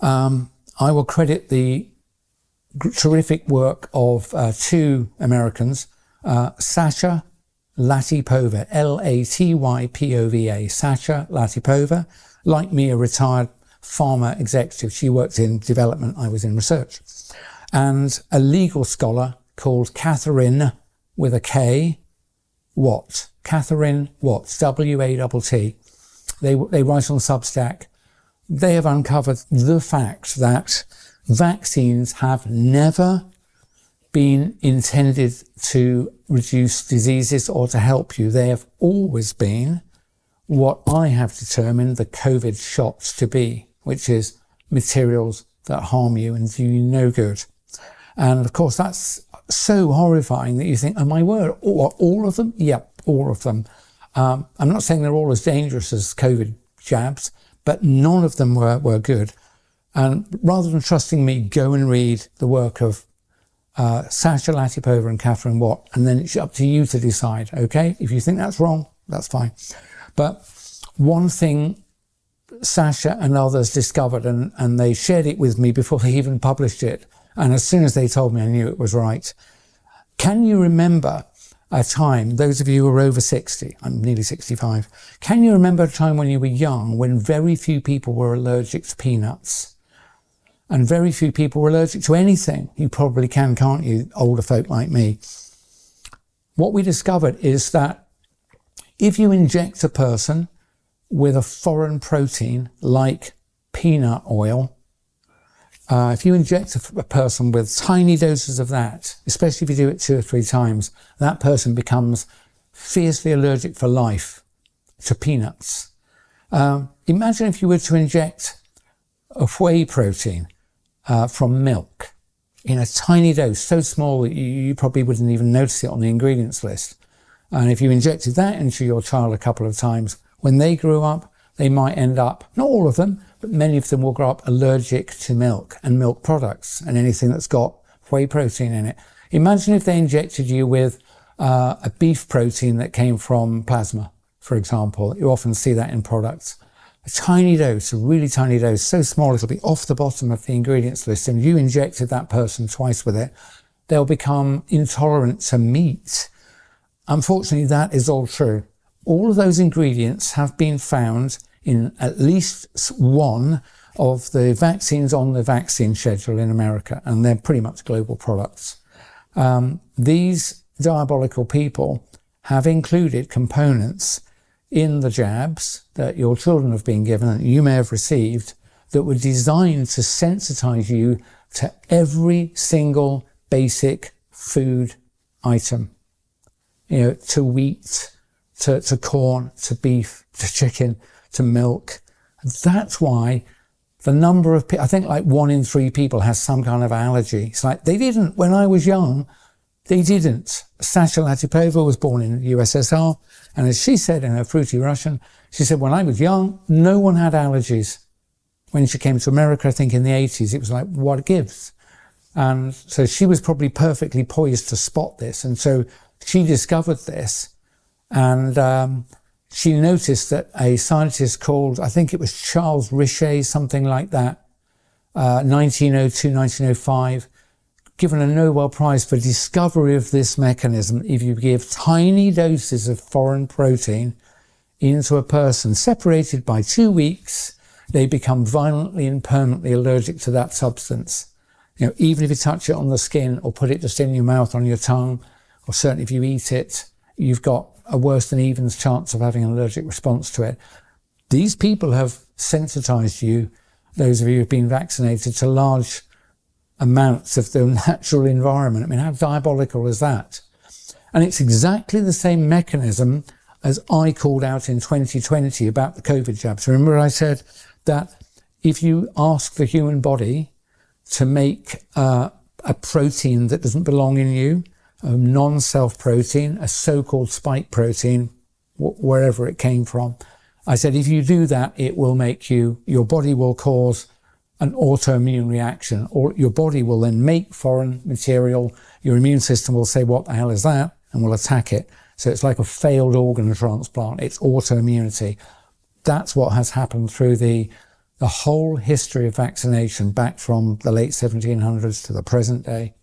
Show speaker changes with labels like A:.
A: I will credit the terrific work of two Americans, Sasha Latypova, Latypova, Sasha Latypova, like me, a retired pharma executive. She worked in development, I was in research. And a legal scholar called Catherine, with a K, Watt. Catherine Watt, W-A-T-T. They write on Substack. They have uncovered the fact that vaccines have never been intended to reduce diseases or to help you. They have always been what I have determined the COVID shots to be, which is materials that harm you and do you no good. And of course, that's so horrifying that you think, oh my word, all of them? Yep, all of them. I'm not saying they're all as dangerous as COVID jabs, but none of them were good. And rather than trusting me, go and read the work of Sasha Latypova and Catherine Watt, and then it's up to you to decide, okay? If you think that's wrong, that's fine. But one thing Sasha and others discovered, and they shared it with me before they even published it, and as soon as they told me, I knew it was right. Can you remember a time, those of you who are over 60, I'm nearly 65, can you remember a time when you were young when very few people were allergic to peanuts? And very few people were allergic to anything. You probably can, can't you, older folk like me? What we discovered is that if you inject a person with a foreign protein like peanut oil, if you inject a person with tiny doses of that, especially if you do it 2 or 3 times, that person becomes fiercely allergic for life to peanuts. Imagine if you were to inject a whey protein from milk in a tiny dose, so small that you probably wouldn't even notice it on the ingredients list. And if you injected that into your child a couple of times, when they grew up, they might end up, not all of them, but many of them will grow up allergic to milk and milk products and anything that's got whey protein in it. Imagine if they injected you with a beef protein that came from plasma, for example. You often see that in products. A tiny dose, a really tiny dose, so small it'll be off the bottom of the ingredients list, and you injected that person twice with it, they'll become intolerant to meat. Unfortunately, that is all true. All of those ingredients have been found in at least one of the vaccines on the vaccine schedule in America, and they're pretty much global products. These diabolical people have included components in the jabs that your children have been given and you may have received that were designed to sensitize you to every single basic food item. You know, to wheat, to corn, to beef, to chicken, to milk. That's why the number of people, I think like 1 in 3 people has some kind of allergy. It's like, they didn't, when I was young, they didn't. Sasha Latypova was born in the USSR, and as she said in her fruity Russian, she said, when I was young, no one had allergies. When she came to America, I think in the 80s, it was like, what gives? And so she was probably perfectly poised to spot this. And so she discovered this, and she noticed that a scientist called, I think it was Charles Richet, something like that, 1902, 1905, given a Nobel Prize for discovery of this mechanism. If you give tiny doses of foreign protein into a person separated by 2 weeks, they become violently and permanently allergic to that substance. You know, even if you touch it on the skin or put it just in your mouth, on your tongue, or certainly if you eat it, you've got a worse than evens chance of having an allergic response to it. These people have sensitized you, those of you who've been vaccinated, to large amounts of the natural environment. I mean, how diabolical is that? And it's exactly the same mechanism as I called out in 2020 about the COVID jabs. Remember I said that if you ask the human body to make a protein that doesn't belong in you, a non-self protein, a so-called spike protein, wherever it came from, I said if you do that, it will make you, your body will cause an autoimmune reaction, or your body will then make foreign material, your immune system will say, what the hell is that? And will attack it. So it's like a failed organ transplant. It's autoimmunity. That's what has happened through the the whole history of vaccination back from the late 1700s to the present day.